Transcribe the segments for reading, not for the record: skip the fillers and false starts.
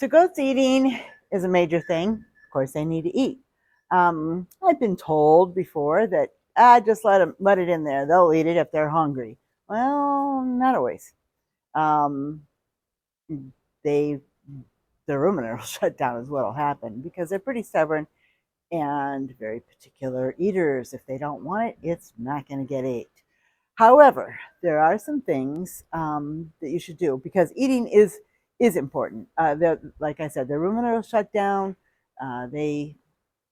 So goats eating is a major thing. Of course, they need to eat. I've been told before that just let it in there. They'll eat it if they're hungry. Well, not always. Um, they the ruminant will shut down is what will happen because they're pretty stubborn and very particular eaters. If they don't want it, it's not going to get ate. However, there are some things that you should do because eating is important. Like I said, the ruminant will shut down. They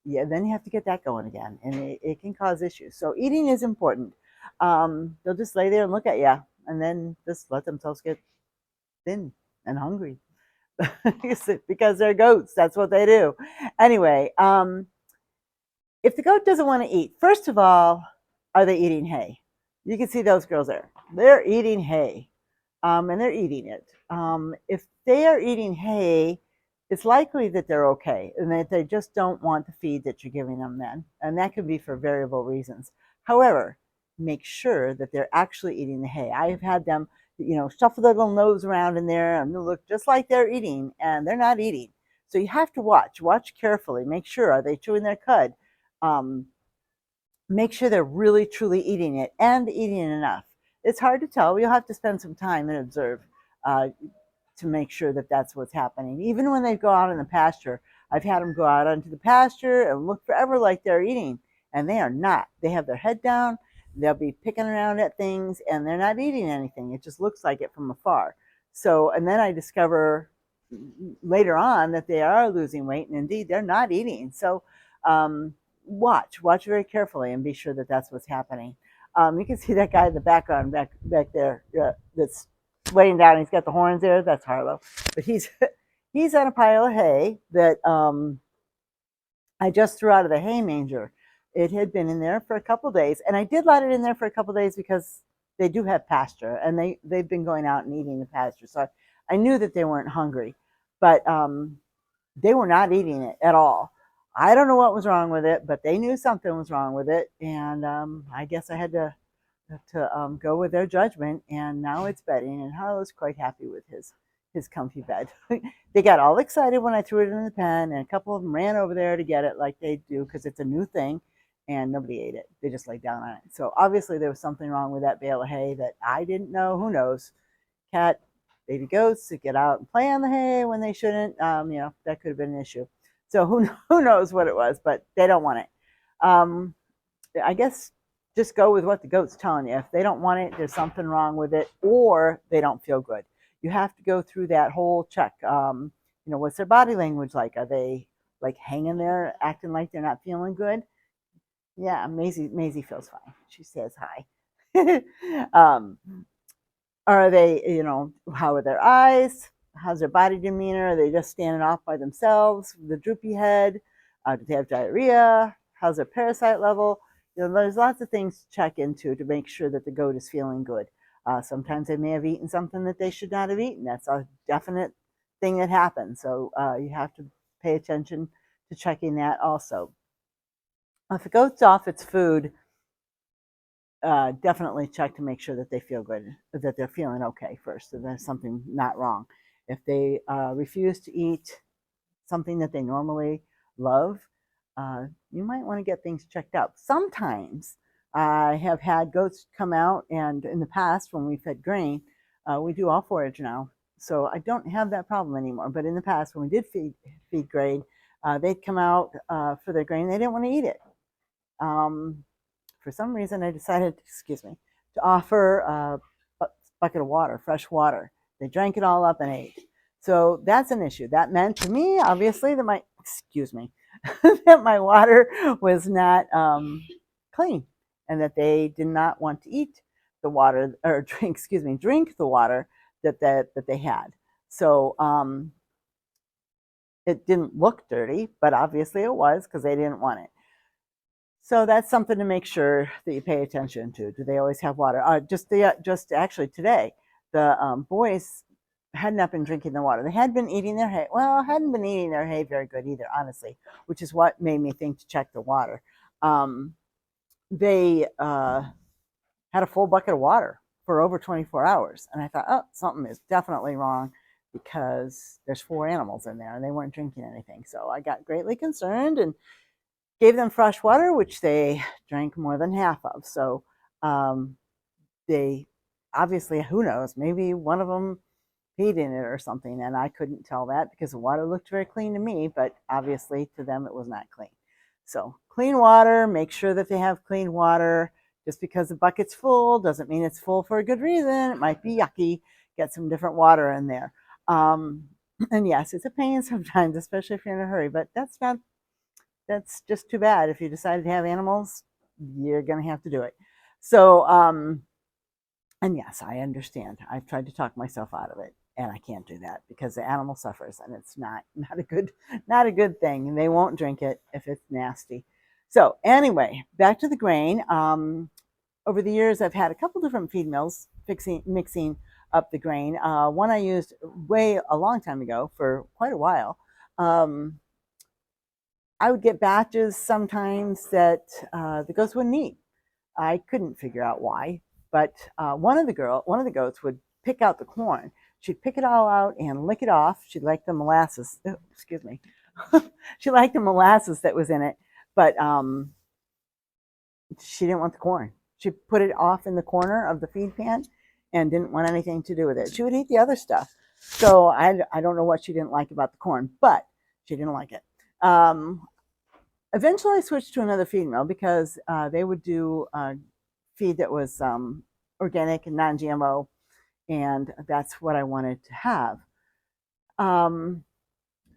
then you have to get that going again, and it can cause issues. So eating is important. They'll just lay there and look at you, and then just let themselves get thin and hungry because they're goats. That's what they do. Anyway, if the goat doesn't want to eat, first of all, are they eating hay? You can see those girls there. They're eating hay, and they're eating it. If they are eating hay, it's likely that they're okay and that they just don't want the feed that you're giving them then. And that could be for variable reasons. However, make sure that they're actually eating the hay. I have had them, shuffle their little nose around in there and look just like they're eating, and they're not eating. So you have to watch carefully, make sure, are they chewing their cud? Um, Make sure they're really truly eating it and eating enough. It's hard to tell. You'll have to spend some time and observe uh, to make sure that that's what's happening. Even when they go out in the pasture, I've had them go out onto the pasture and look forever like they're eating, and they are not. They have their head down, they'll be picking around at things, and they're not eating anything. It just looks like it from afar. So, and then I discover later on that they are losing weight, and indeed they're not eating. So, watch very carefully and be sure that that's what's happening. You can see that guy in the background back there that's laying down. He's got the horns there. That's Harlow, but he's he's on a pile of hay that I just threw out of the hay manger. It had been in there for a couple days, and I did let it in there for a couple days because they do have pasture, and they've been going out and eating the pasture. So I knew that they weren't hungry, but they were not eating it at all. I don't know what was wrong with it, but they knew something was wrong with it, and I guess I had to go with their judgment. And now it's bedding, and Harlow's quite happy with his comfy bed. They got all excited when I threw it in the pen, and a couple of them ran over there to get it, like they do, because it's a new thing, and nobody ate it. They just laid down on it. So obviously there was something wrong with that bale of hay that I didn't know. Who knows? Cat, baby goats that get out and play on the hay when they shouldn't. That could have been an issue. So who knows what it was, but they don't want it. Um, I guess just go with what the goat's telling you. If they don't want it, there's something wrong with it, or they don't feel good. You have to go through that whole check. What's their body language like? Are they like hanging there, acting like they're not feeling good? Yeah, Maisie feels fine. She says hi. um, are they, how are their eyes? How's their body demeanor? Are they just standing off by themselves with a droopy head? Do they have diarrhea? How's their parasite level? There's lots of things to check into to make sure that the goat is feeling good. Sometimes they may have eaten something that they should not have eaten. That's a definite thing that happens. So you have to pay attention to checking that also. If a goat's off its food, definitely check to make sure that they feel good, that they're feeling okay first, that there's something not wrong. If they refuse to eat something that they normally love, you might want to get things checked out. Sometimes I have had goats come out, and in the past, when we fed grain, we do all forage now, so I don't have that problem anymore. But in the past, when we did feed grain, they'd come out for their grain. They didn't want to eat it. For some reason, I decided, to offer a bucket of water, fresh water. They drank it all up and ate. So that's an issue. That meant to me, obviously, that that my water was not clean, and that they did not want to eat the water or drink the water that they had. So it didn't look dirty, but obviously it was because they didn't want it. So that's something to make sure that you pay attention to. Do they always have water? Just actually today, the boys had not been drinking the water. They had been eating their hay. Well, hadn't been eating their hay very good either, honestly, which is what made me think to check the water. They had a full bucket of water for over 24 hours, and I thought, oh, something is definitely wrong. because there's 4 animals in there and they weren't drinking anything. So I got greatly concerned and gave them fresh water, which they drank more than half of. So um, they obviously, who knows, maybe one of them peed in it or something, and I couldn't tell that because the water looked very clean to me, but obviously to them it was not clean. So clean water, make sure that they have clean water. Just because the bucket's full doesn't mean it's full for a good reason. It might be yucky. Get some different water in there. Um, and yes, it's a pain sometimes, especially if you're in a hurry, but that's just too bad. If you decide to have animals, you're going to have to do it. So, and yes, I understand. I've tried to talk myself out of it, and I can't do that because the animal suffers, and it's not a good thing. And they won't drink it if it's nasty. So anyway, back to the grain. Over the years, I've had a couple different feed mills mixing up the grain. One I used a long time ago for quite a while. I would get batches sometimes that the goats wouldn't eat. I couldn't figure out why, but one of the goats would pick out the corn. She'd pick it all out and lick it off. She liked the molasses. Oh, excuse me. She liked the molasses that was in it, but she didn't want the corn. She put it off in the corner of the feed pan and didn't want anything to do with it. She would eat the other stuff. So I don't know what she didn't like about the corn, but she didn't like it. Eventually, I switched to another feed mill because they would do feed that was organic and non-GMO, and that's what I wanted to have.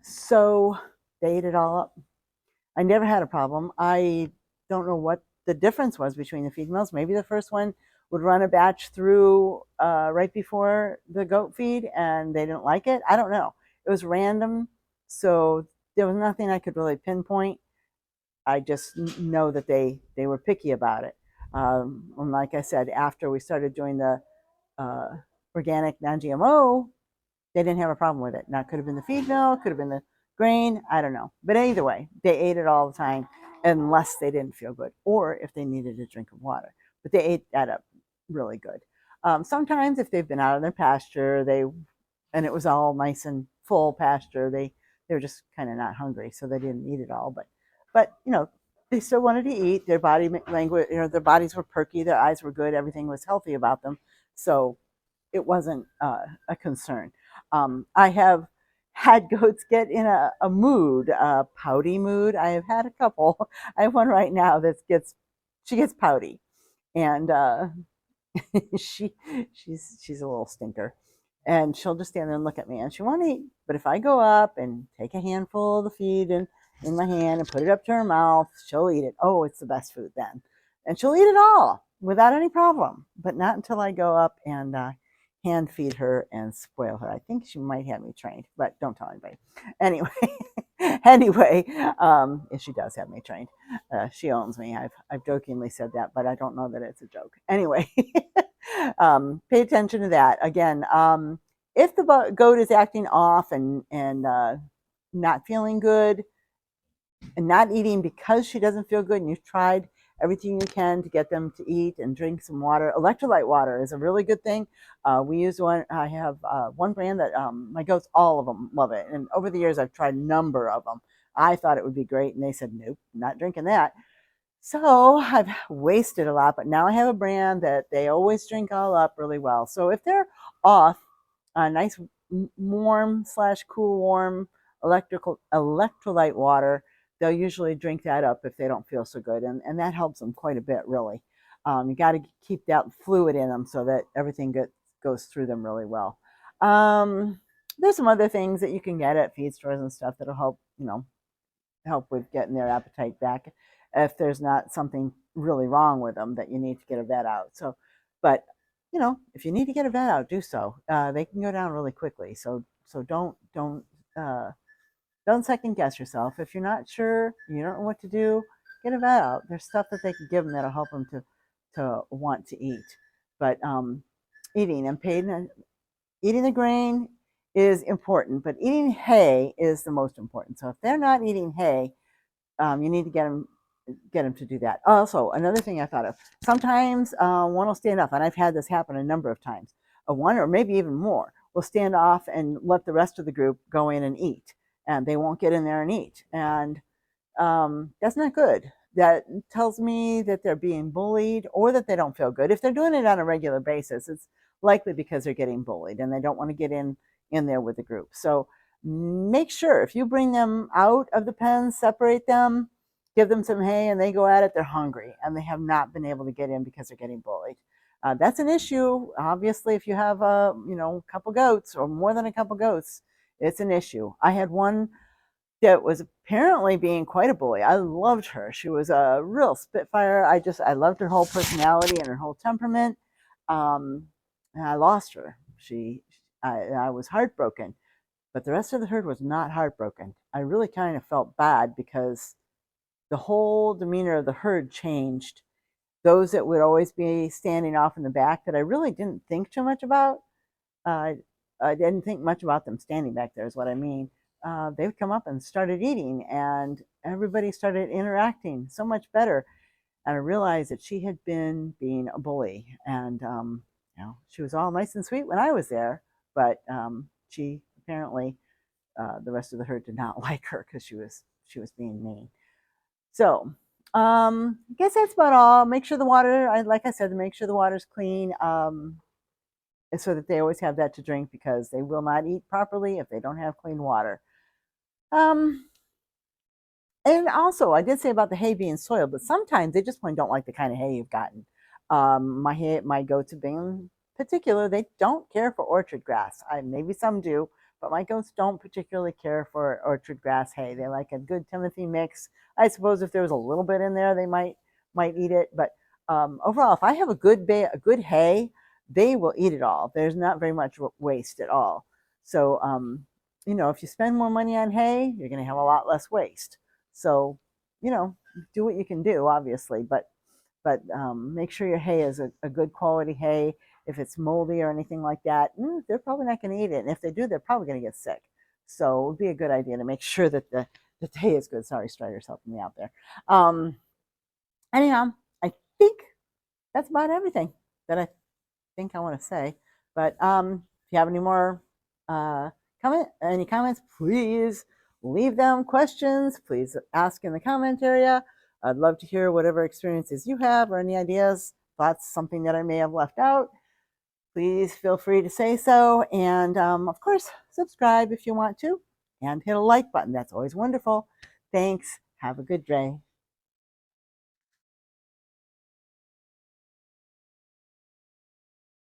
So they ate it all up. I never had a problem. I don't know what the difference was between the feed mills. Maybe the first one would run a batch through right before the goat feed and they didn't like it. I don't know. It was random, so there was nothing I could really pinpoint. I just know that they were picky about it. And like I said, after we started doing the organic non-GMO, they didn't have a problem with it. Now, it could have been the feed mill, could have been the grain, I don't know. But either way, they ate it all the time unless they didn't feel good or if they needed a drink of water. But they ate that up really good. Sometimes if they've been out of their pasture, and it was all nice and full pasture, they were just kind of not hungry, so they didn't eat it all. But they still wanted to eat. Their body language, their bodies were perky, their eyes were good, everything was healthy about them. So it wasn't a concern. I have had goats get in a mood, a pouty mood. I have had a couple. I have one right now she gets pouty, and she's a little stinker, and she'll just stand there and look at me, and she won't eat. But if I go up and take a handful of the feed in my hand and put it up to her mouth, she'll eat it. Oh, it's the best food then, and she'll eat it all without any problem. But not until I go up and hand feed her and spoil her. I think she might have me trained, but don't tell anybody. Anyway, if she does have me trained, she owns me. I've jokingly said that, but I don't know that it's a joke. Anyway, pay attention to that. Again, if the goat is acting off and not feeling good and not eating because she doesn't feel good, and you've tried everything you can to get them to eat and drink some water. Electrolyte water is a really good thing. We use one. I have one brand that my goats, all of them love it. And over the years, I've tried a number of them. I thought it would be great, and they said, nope, not drinking that. So I've wasted a lot, but now I have a brand that they always drink all up really well. So if they're off, a nice warm / cool warm electrolyte water, they'll usually drink that up if they don't feel so good, and that helps them quite a bit, really. You got to keep that fluid in them so that everything goes through them really well. There's some other things that you can get at feed stores and stuff that'll help with getting their appetite back if there's not something really wrong with them that you need to get a vet out. So, but if you need to get a vet out, do so. They can go down really quickly. So don't second guess yourself. If you're not sure, you don't know what to do, get a vet out. There's stuff that they can give them that'll help them to want to eat. But eating the grain is important, but eating hay is the most important. So if they're not eating hay, you need to get them to do that. Also, another thing I thought of, sometimes one will stand up, and I've had this happen a number of times. One or maybe even more will stand off and let the rest of the group go in and eat, and they won't get in there and eat. And that's not good. That tells me that they're being bullied or that they don't feel good. If they're doing it on a regular basis, it's likely because they're getting bullied and they don't want to get in there with the group. So make sure if you bring them out of the pen, separate them, give them some hay, and they go at it, they're hungry and they have not been able to get in because they're getting bullied. That's an issue. Obviously, if you have a couple goats or more than a couple goats, it's an issue. I had one that was apparently being quite a bully. I loved her. She was a real spitfire. I loved her whole personality and her whole temperament. And I lost her. I was heartbroken, but the rest of the herd was not heartbroken. I really kind of felt bad because the whole demeanor of the herd changed. Those that would always be standing off in the back that I really didn't think too much about. Uh, I didn't think much about them standing back there, is what I mean. They would come up and started eating, and everybody started interacting so much better. And I realized that she had been being a bully, and she was all nice and sweet when I was there, but she apparently the rest of the herd did not like her because she was being mean. So I guess that's about all. Make sure the water, like I said, make sure the water's clean. So that they always have that to drink because they will not eat properly if they don't have clean water. Um, and also, I did say about the hay being soiled, but sometimes they just plain don't like the kind of hay you've gotten. My goats have been particular, they don't care for orchard grass. Maybe some do, but my goats don't particularly care for orchard grass hay. They like a good Timothy mix. I suppose if there was a little bit in there, they might eat it. But overall, if I have a good hay, they will eat it all. There's not very much waste at all. So if you spend more money on hay, you're going to have a lot less waste. So, do what you can do, obviously, but make sure your hay is a good quality hay. If it's moldy or anything like that, they're probably not going to eat it. And if they do, they're probably going to get sick. So it would be a good idea to make sure that the hay is good. Sorry, Strider's helping me out there. Anyhow, I think that's about everything that I think I want to say. But if you have any more any comments, please leave them. Questions, please ask in the comment area. I'd love to hear whatever experiences you have or any ideas, thoughts, something that I may have left out. Please feel free to say so. And of course, subscribe if you want to and hit a like button. That's always wonderful. Thanks. Have a good day.